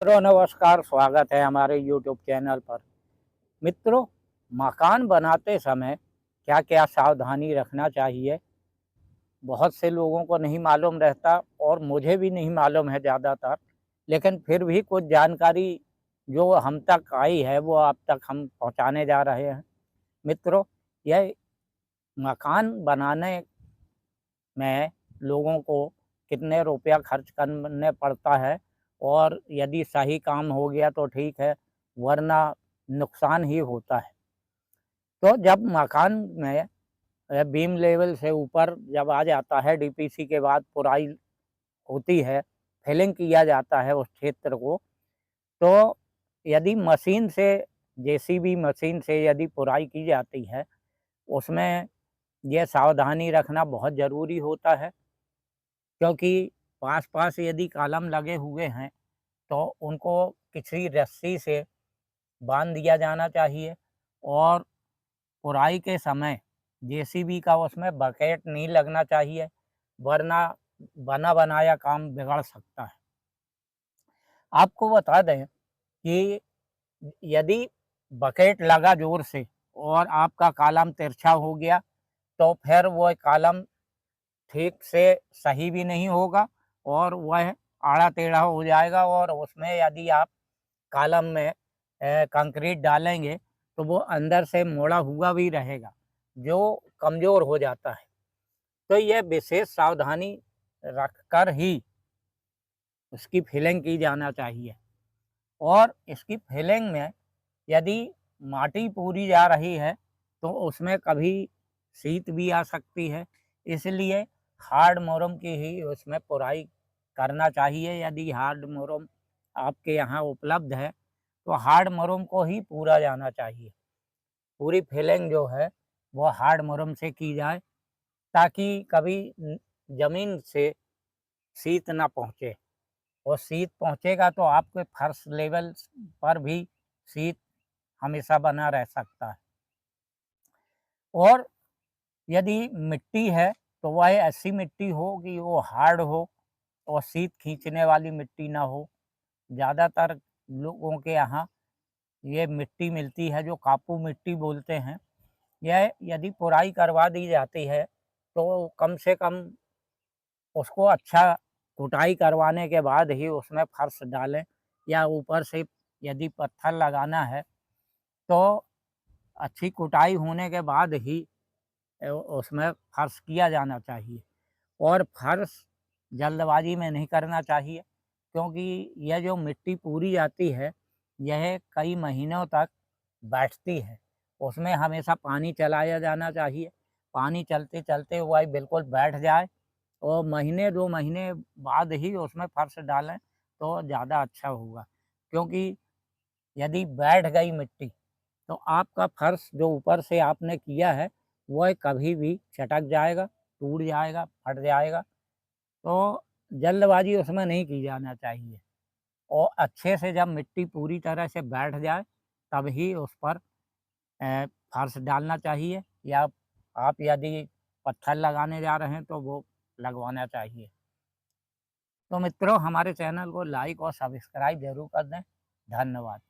मित्रों नमस्कार, स्वागत है हमारे YouTube चैनल पर। मित्रों, मकान बनाते समय क्या क्या सावधानी रखना चाहिए, बहुत से लोगों को नहीं मालूम रहता और मुझे भी नहीं मालूम है ज़्यादातर, लेकिन फिर भी कुछ जानकारी जो हम तक आई है वो आप तक हम पहुंचाने जा रहे हैं। मित्रों, यह मकान बनाने में लोगों को कितने रुपया खर्च करने पड़ता है और यदि सही काम हो गया तो ठीक है, वरना नुकसान ही होता है। तो जब मकान में बीम लेवल से ऊपर जब आ जाता है, डीपीसी के बाद पुराई होती है, फिलिंग किया जाता है उस क्षेत्र को, तो यदि मशीन से, जेसीबी मशीन से यदि पुराई की जाती है, उसमें यह सावधानी रखना बहुत ज़रूरी होता है, क्योंकि पास-पास यदि कॉलम लगे हुए हैं, तो उनको किसी रस्सी से बाँध दिया जाना चाहिए और पुराई के समय जेसीबी का उसमें बकेट नहीं लगना चाहिए, वरना बना-बनाया काम बिगड़ सकता है। आपको बता दें कि यदि बकेट लगा ज़ोर से और आपका कॉलम तिरछा हो गया, तो फिर वो कॉलम ठीक से सही भी नहीं होगा और वह आड़ा-टेढ़ा हो जाएगा और उसमें यदि आप कॉलम में कंक्रीट डालेंगे तो वो अंदर से मुड़ा हुआ भी रहेगा, जो कमज़ोर हो जाता है। तो यह विशेष सावधानी रखकर ही उसकी फिलिंग की जाना चाहिए और इसकी फिलिंग में यदि माटी पूरी जा रही है तो उसमें कभी सीत भी आ सकती है, इसलिए हार्ड मोरम की ही उसमें पुराई करना चाहिए। यदि हार्ड मोरम आपके यहाँ उपलब्ध है तो हार्ड मोरम को ही पूरा जाना चाहिए। पूरी फिलिंग जो है वो हार्ड मोरम से की जाए, ताकि कभी ज़मीन से सीत ना पहुँचे, और सीत पहुँचेगा तो आपके फर्श लेवल पर भी सीत हमेशा बना रह सकता है। और यदि मिट्टी है तो वह ऐसी मिट्टी हो कि वो हार्ड हो और सीत खींचने वाली मिट्टी ना हो। ज़्यादातर लोगों के यहाँ ये मिट्टी मिलती है जो कापू मिट्टी बोलते हैं। यह यदि पुराई करवा दी जाती है तो कम से कम उसको अच्छा कुटाई करवाने के बाद ही उसमें फर्श डालें, या ऊपर से यदि पत्थर लगाना है तो अच्छी कुटाई होने के बाद ही उसमें फर्श किया जाना चाहिए। और फर्श जल्दबाजी में नहीं करना चाहिए, क्योंकि यह जो मिट्टी पूरी जाती है, यह कई महीनों तक बैठती है। उसमें हमेशा पानी चलाया जाना चाहिए। पानी चलते-चलते वह बिल्कुल बैठ जाए और महीने 2 महीने बाद ही उसमें फर्श डालें तो ज़्यादा अच्छा होगा। क्योंकि यदि बैठ गई मिट्टी तो आपका फर्श जो ऊपर से आपने किया है, वह कभी भी चटक जाएगा, टूट जाएगा, फट जाएगा। तो जल्दबाज़ी उसमें नहीं की जाना चाहिए और अच्छे से जब मिट्टी पूरी तरह से बैठ जाए, तब ही उस पर फर्श डालना चाहिए, या आप यदि पत्थर लगाने जा रहे हैं तो वो लगवाना चाहिए। तो मित्रों, हमारे चैनल को लाइक और सब्सक्राइब ज़रूर कर दें। धन्यवाद।